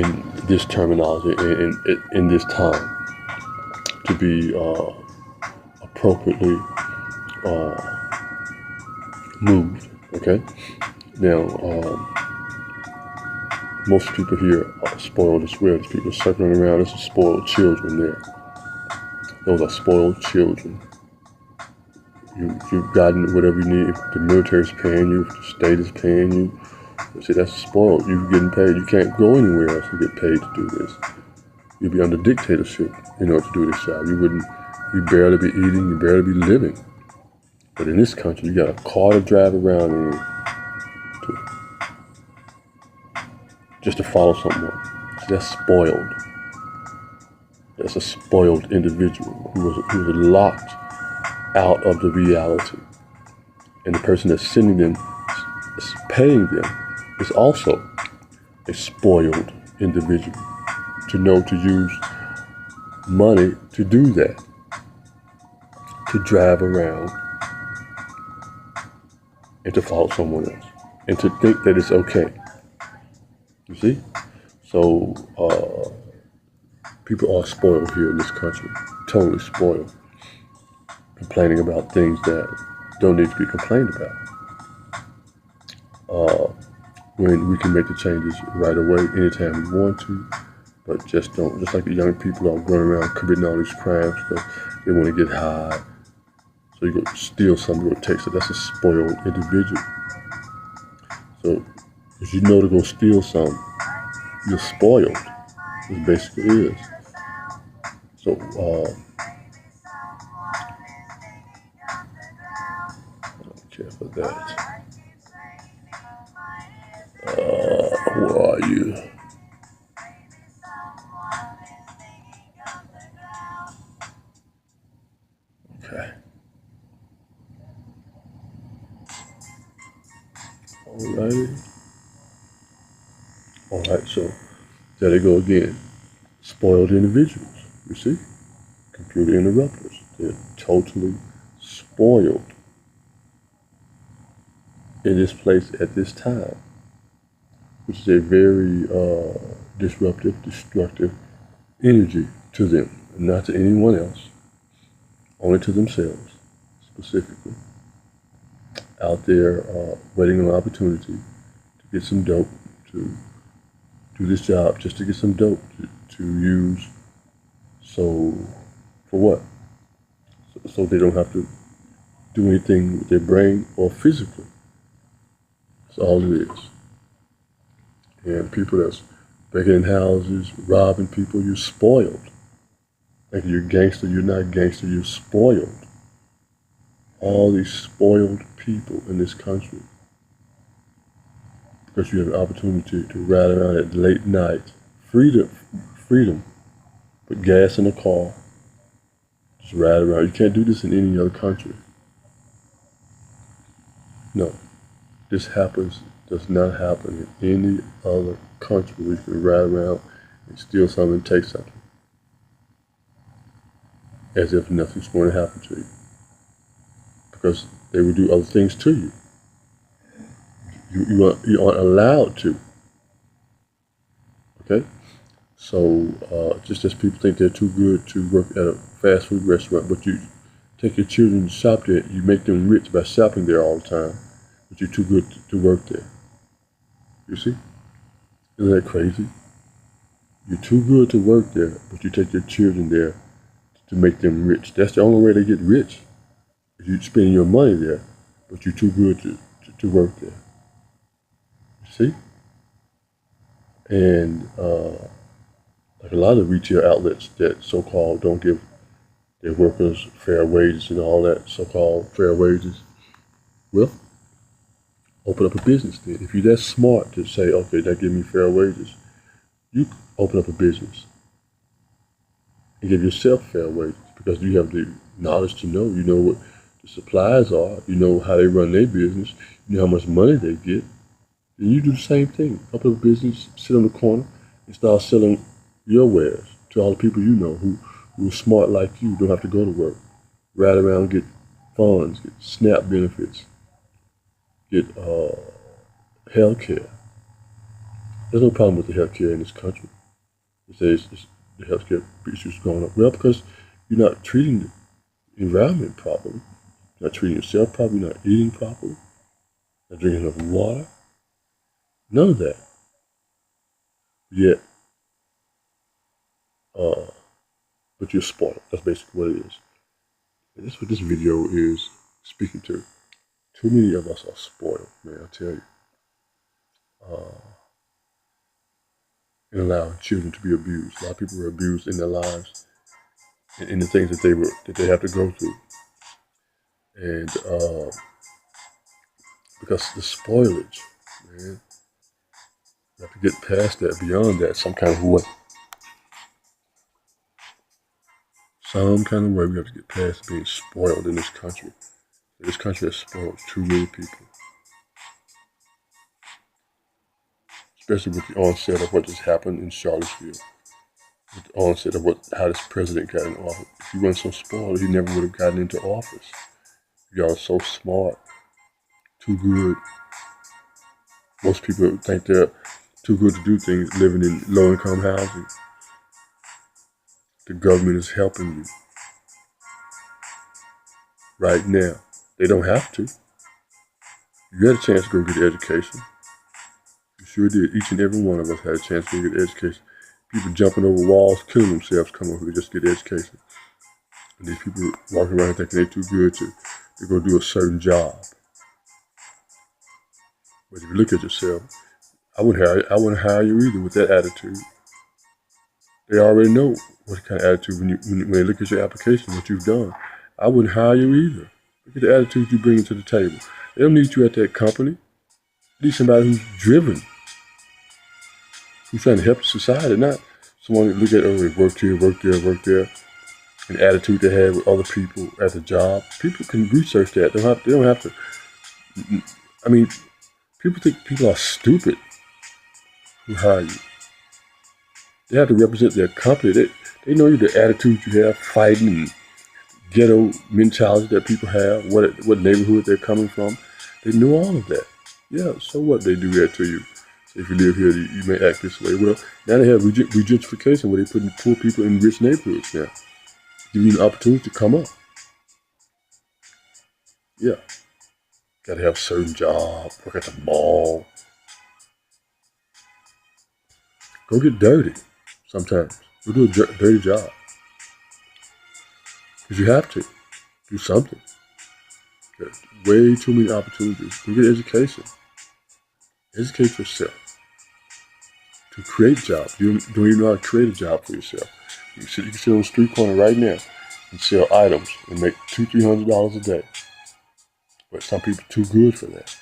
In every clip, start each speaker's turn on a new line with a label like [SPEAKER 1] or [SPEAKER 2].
[SPEAKER 1] in this terminology, in this time, to be appropriately moved. Okay. Now, most people here are spoiled as well. There's people circling around. There's some spoiled children there. Those are spoiled children. You've gotten whatever you need. If the military's paying you, if the state is paying you, see, that's spoiled. You're getting paid. You can't go anywhere else and get paid to do this. You'd be under dictatorship in order to do this job. You'd barely be eating, you'd barely be living. But in this country, you got a car to drive around in just to follow someone. So that's spoiled. That's a spoiled individual who was locked out of the reality. And the person that's sending them, is paying them, is also a spoiled individual to know to use money to do that, to drive around and to follow someone else and to think that it's okay. You see? So people are spoiled here in this country, totally spoiled, complaining about things that don't need to be complained about. When we can make the changes right away, anytime we want to, but just don't. Just like the young people are running around committing all these crimes because they want to get high. So you go steal something, you go take it. That's a spoiled individual. So if you know to go steal something, you're spoiled. It basically is. So I don't care for that. Who are you? Okay. Alrighty. Alright, so there they go again. Spoiled individuals, you see? Computer interrupters. They're totally spoiled in this place at this time, which is a very disruptive, destructive energy to them, not to anyone else, only to themselves, specifically. Out there waiting on an opportunity to get some dope, to do this job just to get some dope to use. So, for what? So they don't have to do anything with their brain or physically. That's all it is. And people that's breaking in houses, robbing people, you're spoiled. Like you're gangster, you're not gangster, you're spoiled. All these spoiled people in this country. Because you have an opportunity to ride around at late night. Freedom. Put gas in the car. Just ride around. You can't do this in any other country. No. This does not happen in any other country where you can ride around and steal something and take something. As if nothing's going to happen to you. Because they will do other things to you. You aren't allowed to. Okay? So, just as people think they're too good to work at a fast food restaurant, but you take your children to shop there, you make them rich by shopping there all the time, but you're too good to work there. You see? Isn't that crazy? You're too good to work there, but you take your children there to make them rich. That's the only way they get rich. You spend your money there, but you're too good to work there. You see? And like a lot of retail outlets that so-called don't give their workers fair wages and all that so-called fair wages, well, open up a business then. If you're that smart to say, okay, that give me fair wages, you open up a business and give yourself fair wages because you have the knowledge to know. You know what the supplies are. You know how they run their business. You know how much money they get. And you do the same thing. Open up a business, sit on the corner, and start selling your wares to all the people you know who are smart like you, don't have to go to work. Ride around, get funds, get SNAP benefits, get health care. There's no problem with the healthcare in this country. They say the healthcare issues going up. Well, because you're not treating the environment properly. You're not treating yourself properly. You're not eating properly. Not drinking enough water. None of that. Yet, but you're spoiled. That's basically what it is. And that's what this video is speaking to. Too many of us are spoiled, man, I tell you. And allowing children to be abused. A lot of people were abused in their lives and in the things that they have to go through. And because the spoilage, man, you have to get past that, beyond that, some kind of way. Some kind of way we have to get past being spoiled in this country. This country has spoiled too many people. Especially with the onset of what just happened in Charlottesville. With the onset of how this president got in office. If he wasn't so spoiled, he never would have gotten into office. Y'all are so smart, too good. Most people think they're too good to do things living in low-income housing. The government is helping you right now. They don't have to. You had a chance to go get an education. You sure did. Each and every one of us had a chance to go get an education. People jumping over walls, killing themselves, coming over to just get an education. And these people walking around thinking they're too good to go do a certain job. But if you look at yourself, I wouldn't hire you either with that attitude. They already know what kind of attitude when they look at your application, what you've done. I wouldn't hire you either. Look at the attitude you bring to the table. They don't need you at that company. They need somebody who's driven, who's trying to help society, not someone that look at, oh, they work here, work there, an attitude they have with other people at the job. People can research that. They don't have to. I mean, people think people are stupid who hire you. They have to represent their company. They know the attitude you have, fighting, and ghetto mentality that people have, what neighborhood they're coming from. They know all of that. Yeah, so what? They do that to you. So if you live here, you may act this way. Well, now they have gentrification where they're putting poor people in rich neighborhoods now. Give you an opportunity to come up. Yeah. Got to have a certain job, work at the mall. Go get dirty sometimes. Go do a dirty job. Because you have to. Do something. There's way too many opportunities. Go get education. Educate yourself. To create jobs. You don't even know how to create a job for yourself. You can sit on the street corner right now and sell items and make $200-300 a day. But some people are too good for that.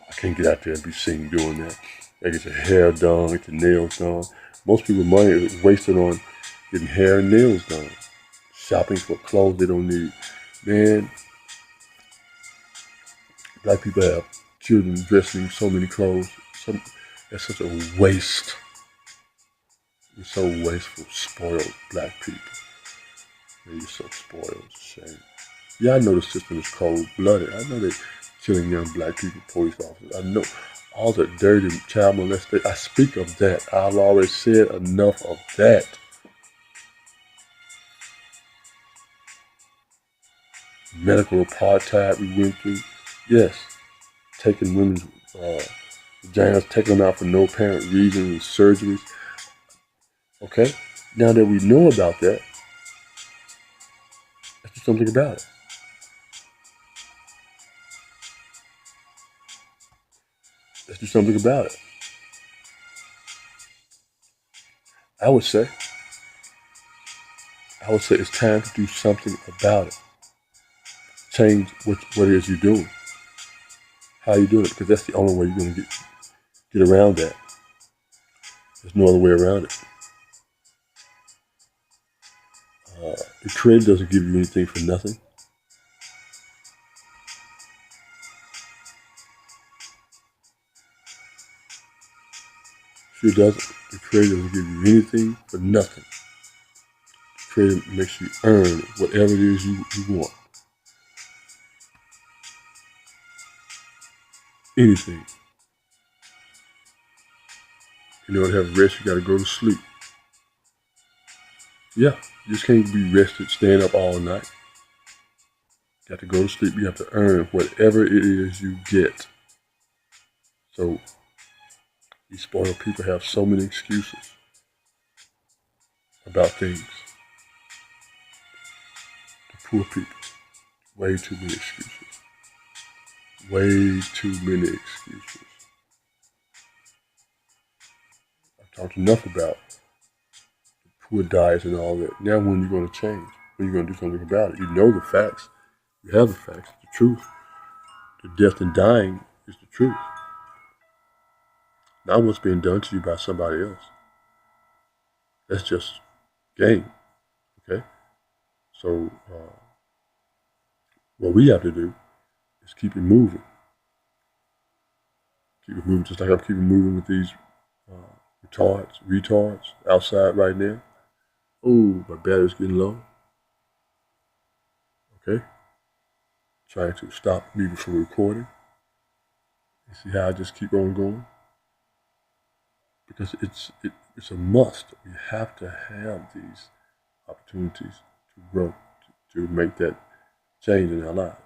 [SPEAKER 1] I can't get out there and be seen doing that. They get your hair done, get your nails done. Most people's money is wasted on getting hair and nails done. Shopping for clothes they don't need. Man, black people have children dressed in so many clothes. That's such a waste. You're so wasteful, spoiled black people. Man, you're so spoiled, it's a shame. Yeah, I know the system is cold-blooded. I know they're killing young black people, police officers. I know all the dirty child molestation. I speak of that. I've already said enough of that. Medical apartheid we went through. Yes, taking women's vaginas, taking them out for no apparent reason, and surgeries. Okay, now that we know about that, let's do something about it. Let's do something about it. I would say it's time to do something about it. Change what it is you're doing. How you doing it, because that's the only way you're going to get around that. There's no other way around it. The Creator doesn't give you anything for nothing. Sure doesn't. The Creator doesn't give you anything for nothing. The Creator makes you earn whatever it is you want. Anything. In order to have rest, you got to go to sleep. Yeah, you just can't be rested, staying up all night. You got to go to sleep. You have to earn whatever it is you get. So these spoiled people have so many excuses about things. The poor people, way too many excuses. Way too many excuses. I've talked enough about poor diets and all that. Now when you're going to change, when you're going to do something about it, you know the facts. You have the facts, the truth. The death and dying is the truth. Not what's being done to you by somebody else. That's just game, okay? So what we have to do is keep it moving. Keep it moving just like I'm keeping moving with these retards outside right now. Oh, my battery's getting low. Okay? Trying to stop me from recording. You see how I just keep on going? Because it's a must. We have to have these opportunities to grow, to make that change in our lives.